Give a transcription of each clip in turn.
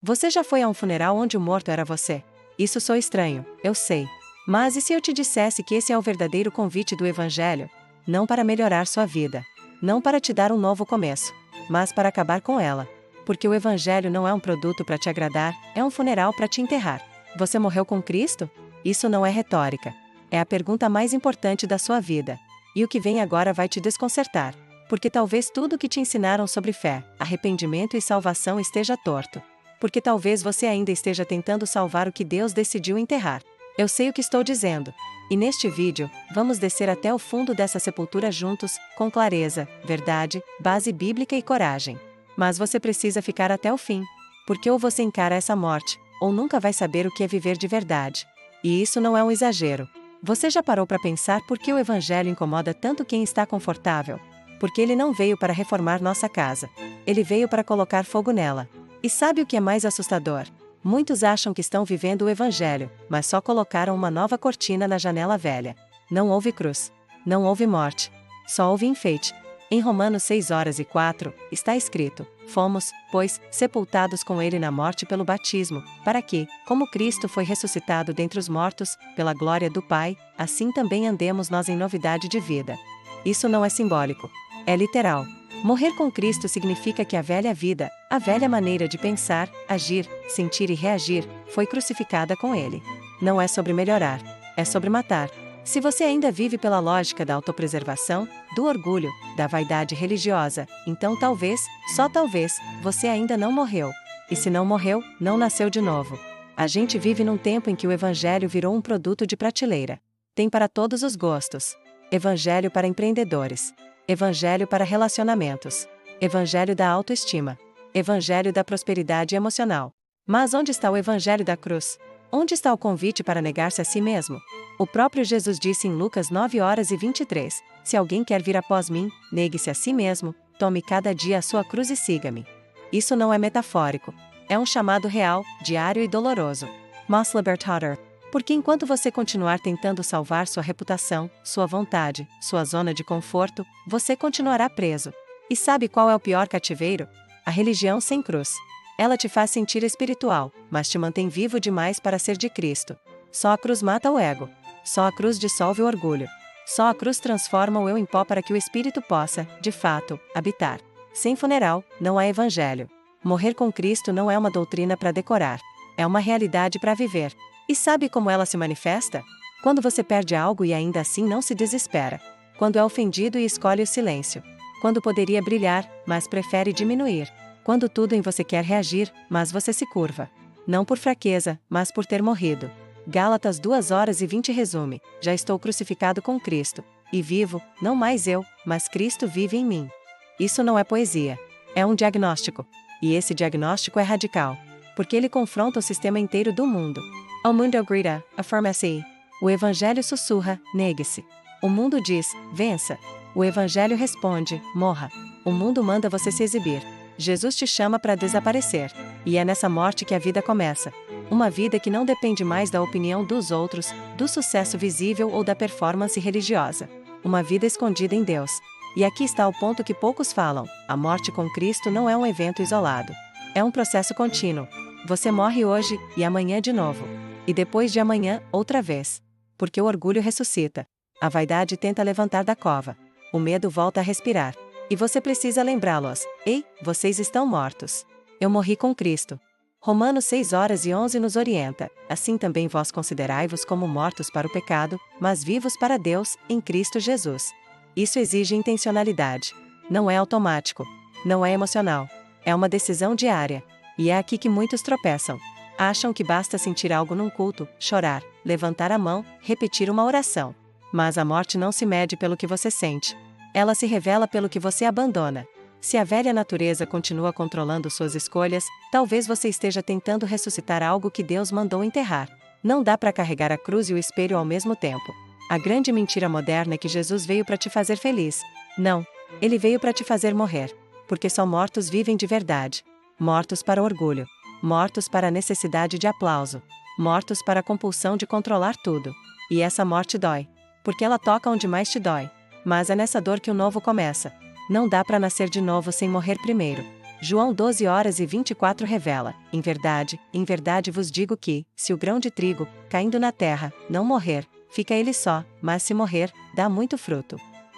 Você já foi a um funeral onde o morto era você? Isso soa estranho, eu sei. Mas e se eu te dissesse que esse é o verdadeiro convite do Evangelho? Não para melhorar sua vida. Não para te dar um novo começo. Mas para acabar com ela. Porque o Evangelho não é um produto para te agradar, é um funeral para te enterrar. Você morreu com Cristo? Isso não é retórica. É a pergunta mais importante da sua vida. E o que vem agora vai te desconcertar. Porque talvez tudo o que te ensinaram sobre fé, arrependimento e salvação esteja torto. Porque talvez você ainda esteja tentando salvar o que Deus decidiu enterrar. Eu sei o que estou dizendo. E neste vídeo, vamos descer até o fundo dessa sepultura juntos, com clareza, verdade, base bíblica e coragem. Mas você precisa ficar até o fim. Porque ou você encara essa morte, ou nunca vai saber o que é viver de verdade. E isso não é um exagero. Você já parou para pensar por que o Evangelho incomoda tanto quem está confortável? Porque ele não veio para reformar nossa casa. Ele veio para colocar fogo nela. E sabe o que é mais assustador? Muitos acham que estão vivendo o Evangelho, mas só colocaram uma nova cortina na janela velha. Não houve cruz. Não houve morte. Só houve enfeite. Em Romanos 6:4, está escrito: fomos, pois, sepultados com ele na morte pelo batismo, para que, como Cristo foi ressuscitado dentre os mortos, pela glória do Pai, assim também andemos nós em novidade de vida. Isso não é simbólico. É literal. Morrer com Cristo significa que a velha vida, a velha maneira de pensar, agir, sentir e reagir, foi crucificada com Ele. Não é sobre melhorar, é sobre matar. Se você ainda vive pela lógica da autopreservação, do orgulho, da vaidade religiosa, então talvez, só talvez, você ainda não morreu. E se não morreu, não nasceu de novo. A gente vive num tempo em que o Evangelho virou um produto de prateleira. Tem para todos os gostos. Evangelho para empreendedores. Evangelho para relacionamentos. Evangelho da autoestima. Evangelho da prosperidade emocional. Mas onde está o Evangelho da cruz? Onde está o convite para negar-se a si mesmo? O próprio Jesus disse em Lucas 9:23, se alguém quer vir após mim, negue-se a si mesmo, tome cada dia a sua cruz e siga-me. Isso não é metafórico. É um chamado real, diário e doloroso. Moss Libertator. Porque enquanto você continuar tentando salvar sua reputação, sua vontade, sua zona de conforto, você continuará preso. E sabe qual é o pior cativeiro? A religião sem cruz. Ela te faz sentir espiritual, mas te mantém vivo demais para ser de Cristo. Só a cruz mata o ego. Só a cruz dissolve o orgulho. Só a cruz transforma o eu em pó para que o espírito possa, de fato, habitar. Sem funeral, não há evangelho. Morrer com Cristo não é uma doutrina para decorar. É uma realidade para viver. E sabe como ela se manifesta? Quando você perde algo e ainda assim não se desespera. Quando é ofendido e escolhe o silêncio. Quando poderia brilhar, mas prefere diminuir. Quando tudo em você quer reagir, mas você se curva. Não por fraqueza, mas por ter morrido. Gálatas 2:20 resume: já estou crucificado com Cristo. E vivo, não mais eu, mas Cristo vive em mim. Isso não é poesia. É um diagnóstico. E esse diagnóstico é radical. Porque ele confronta o sistema inteiro do mundo. O mundo grita, afirma-se. O Evangelho sussurra, negue-se. O mundo diz, vença. O Evangelho responde, morra. O mundo manda você se exibir. Jesus te chama para desaparecer. E é nessa morte que a vida começa. Uma vida que não depende mais da opinião dos outros, do sucesso visível ou da performance religiosa. Uma vida escondida em Deus. E aqui está o ponto que poucos falam: a morte com Cristo não é um evento isolado. É um processo contínuo. Você morre hoje, e amanhã de novo. E depois de amanhã, outra vez. Porque o orgulho ressuscita. A vaidade tenta levantar da cova. O medo volta a respirar. E você precisa lembrá-los: ei, vocês estão mortos. Eu morri com Cristo. Romanos 6:11 nos orienta: assim também vós considerai-vos como mortos para o pecado, mas vivos para Deus, em Cristo Jesus. Isso exige intencionalidade. Não é automático. Não é emocional. É uma decisão diária. E é aqui que muitos tropeçam. Acham que basta sentir algo num culto, chorar, levantar a mão, repetir uma oração. Mas a morte não se mede pelo que você sente. Ela se revela pelo que você abandona. Se a velha natureza continua controlando suas escolhas, talvez você esteja tentando ressuscitar algo que Deus mandou enterrar. Não dá para carregar a cruz e o espelho ao mesmo tempo. A grande mentira moderna é que Jesus veio para te fazer feliz. Não. Ele veio para te fazer morrer. Porque só mortos vivem de verdade. Mortos para o orgulho. Mortos para a necessidade de aplauso. Mortos para a compulsão de controlar tudo. E essa morte dói. Porque ela toca onde mais te dói. Mas é nessa dor que o novo começa. Não dá para nascer de novo sem morrer primeiro. João 12:24 revela: em verdade vos digo que, se o grão de trigo, caindo na terra, não morrer, fica ele só, mas se morrer, dá muito fruto.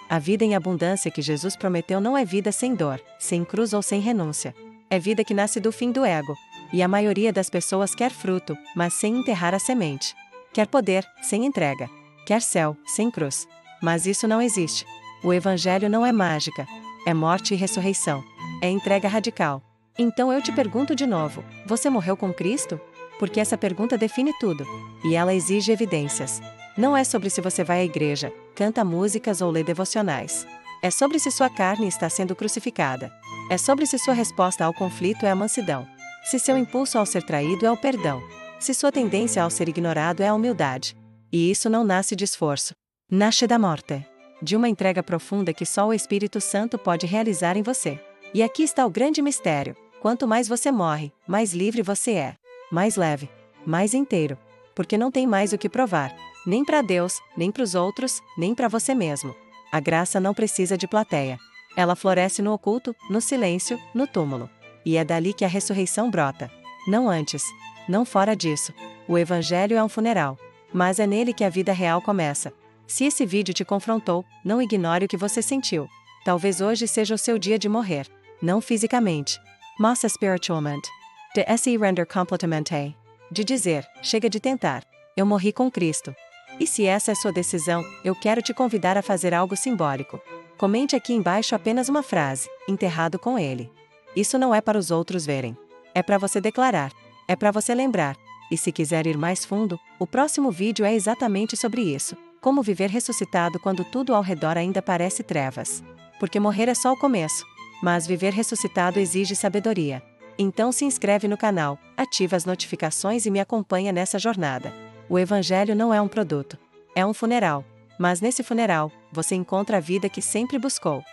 A vida em abundância que Jesus prometeu não é vida sem dor, sem cruz ou sem renúncia. É vida que nasce do fim do ego. E a maioria das pessoas quer fruto, mas sem enterrar a semente. Quer poder, sem entrega. Quer céu, sem cruz. Mas isso não existe. O Evangelho não é mágica. É morte e ressurreição. É entrega radical. Então eu te pergunto de novo: você morreu com Cristo? Porque essa pergunta define tudo. E ela exige evidências. Não é sobre se você vai à igreja, canta músicas ou lê devocionais. É sobre se sua carne está sendo crucificada. É sobre se sua resposta ao conflito é a mansidão. Se seu impulso ao ser traído é o perdão. Se sua tendência ao ser ignorado é a humildade. E isso não nasce de esforço. Nasce da morte. De uma entrega profunda que só o Espírito Santo pode realizar em você. E aqui está o grande mistério: quanto mais você morre, mais livre você é. Mais leve. Mais inteiro. Porque não tem mais o que provar. Nem para Deus, nem para os outros, nem para você mesmo. A graça não precisa de plateia. Ela floresce no oculto, no silêncio, no túmulo. E é dali que a ressurreição brota. Não antes. Não fora disso. O Evangelho é um funeral. Mas é nele que a vida real começa. Se esse vídeo te confrontou, não ignore o que você sentiu. Talvez hoje seja o seu dia de morrer. Não fisicamente. Mas spiritualmente. De se render completamente. De dizer: chega de tentar. Eu morri com Cristo. E se essa é sua decisão, eu quero te convidar a fazer algo simbólico. Comente aqui embaixo apenas uma frase: enterrado com Ele. Isso não é para os outros verem. É para você declarar. É para você lembrar. E se quiser ir mais fundo, o próximo vídeo é exatamente sobre isso: como viver ressuscitado quando tudo ao redor ainda parece trevas. Porque morrer é só o começo. Mas viver ressuscitado exige sabedoria. Então se inscreve no canal, ativa as notificações e me acompanha nessa jornada. O Evangelho não é um produto. É um funeral. Mas nesse funeral, você encontra a vida que sempre buscou.